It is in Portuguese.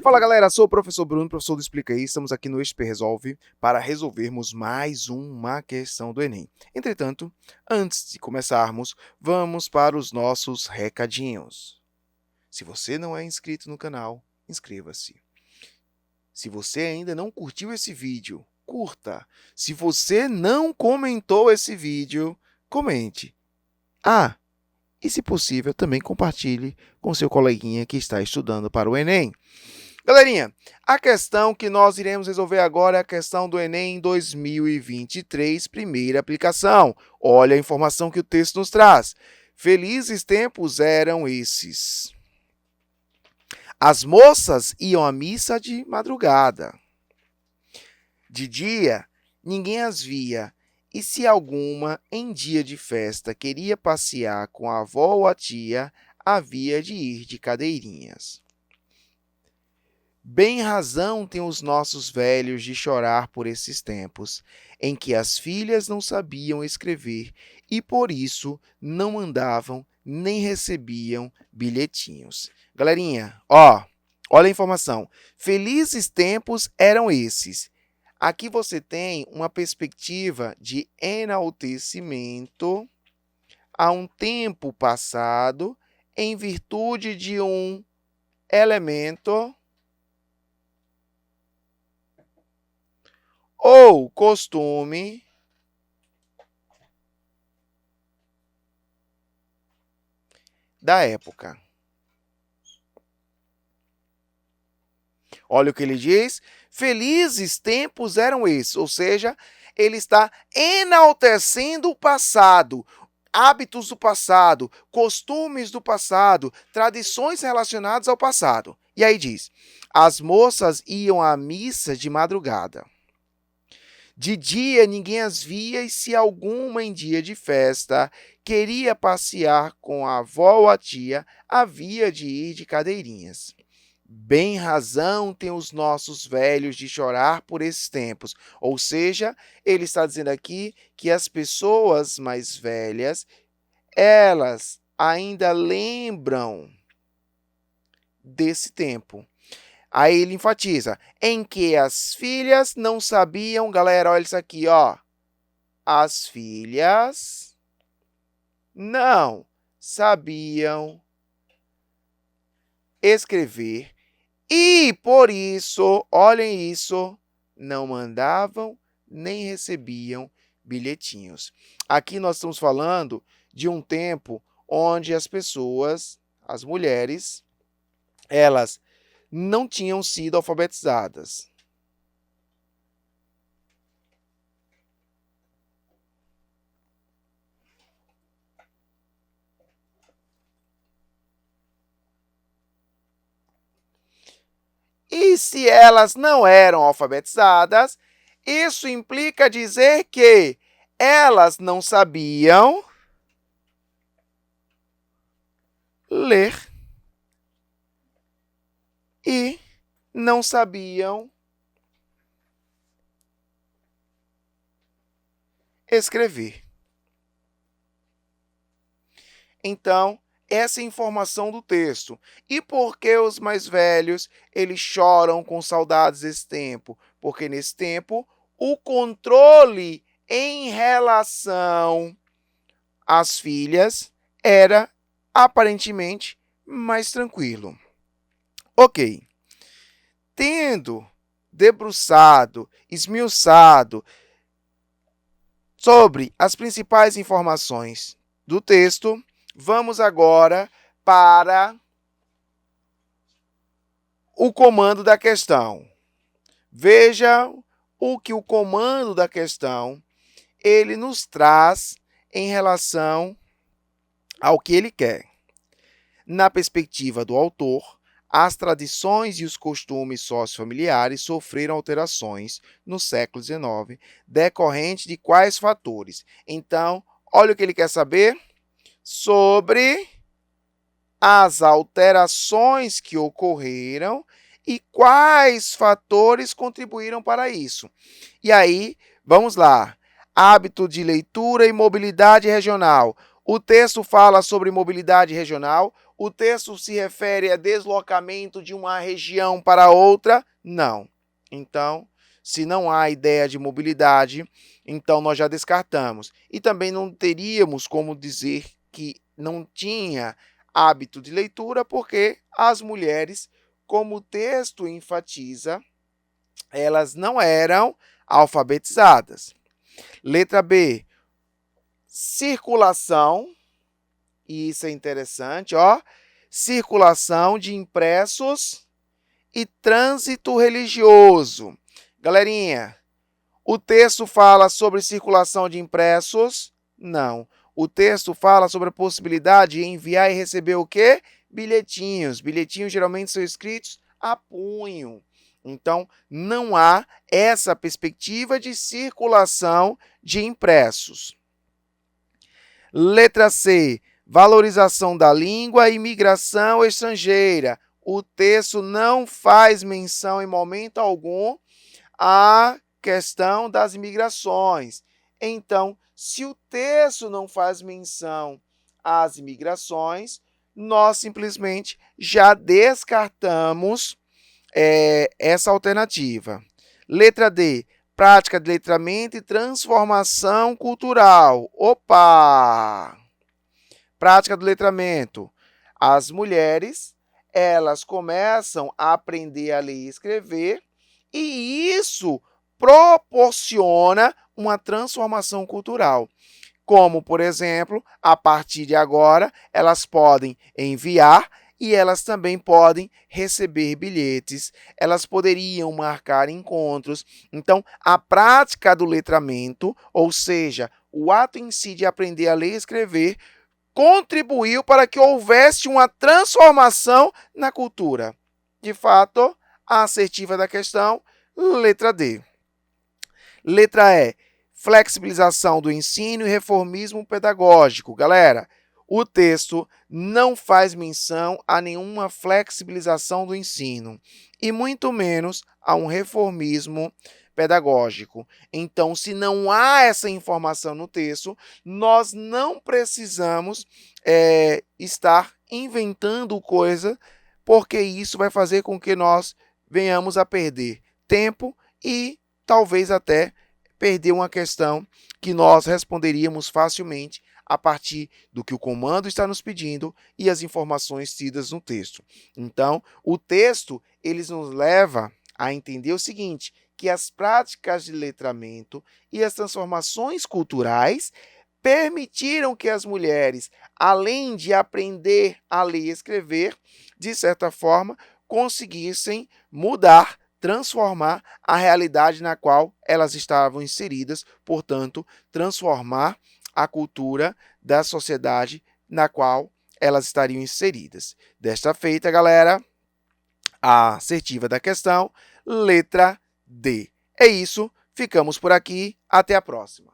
Fala galera, sou o professor Bruno, professor do Explica Aí. Estamos aqui no XP Resolve para resolvermos mais uma questão do Enem. Entretanto, antes de começarmos, vamos para os nossos recadinhos. Se você não é inscrito no canal, inscreva-se. Se você ainda não curtiu esse vídeo, curta. Se você não comentou esse vídeo, comente. E se possível, também compartilhe com seu coleguinha que está estudando para o Enem. Galerinha, a questão que nós iremos resolver agora é a questão do Enem 2023, primeira aplicação. Olha a informação que o texto nos traz. Felizes tempos eram esses. As moças iam à missa de madrugada. De dia, ninguém as via, e se alguma, em dia de festa, queria passear com a avó ou a tia, havia de ir de cadeirinhas. Bem razão têm os nossos velhos de chorar por esses tempos, em que as filhas não sabiam escrever e, por isso, não mandavam nem recebiam bilhetinhos. Galerinha, olha a informação. Felizes tempos eram esses. Aqui você tem uma perspectiva de enaltecimento a um tempo passado em virtude de um elemento ou costume da época. Olha o que ele diz. Felizes tempos eram esses, ou seja, ele está enaltecendo o passado, hábitos do passado, costumes do passado, tradições relacionadas ao passado. E aí diz, as moças iam à missa de madrugada. De dia ninguém as via e se alguma em dia de festa queria passear com a avó ou a tia, havia de ir de cadeirinhas. Bem razão têm os nossos velhos de chorar por esses tempos. Ou seja, ele está dizendo aqui que as pessoas mais velhas, elas ainda lembram desse tempo. Aí ele enfatiza, em que as filhas não sabiam, galera, olha isso aqui, as filhas não sabiam escrever e, por isso, olhem isso, não mandavam nem recebiam bilhetinhos. Aqui nós estamos falando de um tempo onde as pessoas, as mulheres, elas não tinham sido alfabetizadas. E se elas não eram alfabetizadas, isso implica dizer que elas não sabiam ler e não sabiam escrever. Então, essa é a informação do texto. E por que os mais velhos, eles choram com saudades desse tempo? Porque nesse tempo, o controle em relação às filhas era aparentemente mais tranquilo. Ok. Tendo debruçado, esmiuçado sobre as principais informações do texto, vamos agora para o comando da questão. Veja o que o comando da questão ele nos traz em relação ao que ele quer. Na perspectiva do autor, as tradições e os costumes sociofamiliares sofreram alterações no século XIX, decorrente de quais fatores? Então, olha o que ele quer saber sobre as alterações que ocorreram e quais fatores contribuíram para isso. E aí, vamos lá. Hábito de leitura e mobilidade regional. O texto fala sobre mobilidade regional? O texto se refere a deslocamento de uma região para outra? Não. Então, se não há ideia de mobilidade, então nós já descartamos. E também não teríamos como dizer que não tinha hábito de leitura, porque as mulheres, como o texto enfatiza, elas não eram alfabetizadas. Letra B, circulação, e isso é interessante, ó, circulação de impressos e trânsito religioso. Galerinha, o texto fala sobre circulação de impressos? Não. O texto fala sobre a possibilidade de enviar e receber o quê? Bilhetinhos. Bilhetinhos geralmente são escritos a punho. Então, não há essa perspectiva de circulação de impressos. Letra C, valorização da língua e migração estrangeira. O texto não faz menção em momento algum à questão das imigrações. Então, se o texto não faz menção às imigrações, nós simplesmente já descartamos essa alternativa. Letra D, prática de letramento e transformação cultural. Opa! Prática do letramento. As mulheres, elas começam a aprender a ler e escrever, e isso proporciona uma transformação cultural. Como, por exemplo, a partir de agora, elas podem enviar e elas também podem receber bilhetes, elas poderiam marcar encontros. Então, a prática do letramento, ou seja, o ato em si de aprender a ler e escrever, contribuiu para que houvesse uma transformação na cultura. De fato, a assertiva da questão, letra D. Letra E, flexibilização do ensino e reformismo pedagógico. Galera, o texto não faz menção a nenhuma flexibilização do ensino e muito menos a um reformismo pedagógico. Então, se não há essa informação no texto, nós não precisamos estar inventando coisa, porque isso vai fazer com que nós venhamos a perder tempo e talvez até perder uma questão que nós responderíamos facilmente a partir do que o comando está nos pedindo e as informações tidas no texto. Então, o texto ele nos leva a entender o seguinte, que as práticas de letramento e as transformações culturais permitiram que as mulheres, além de aprender a ler e escrever, de certa forma, conseguissem mudar, transformar a realidade na qual elas estavam inseridas, portanto, transformar a cultura da sociedade na qual elas estariam inseridas. Desta feita, galera, a assertiva da questão, letra D. É isso, ficamos por aqui, até a próxima.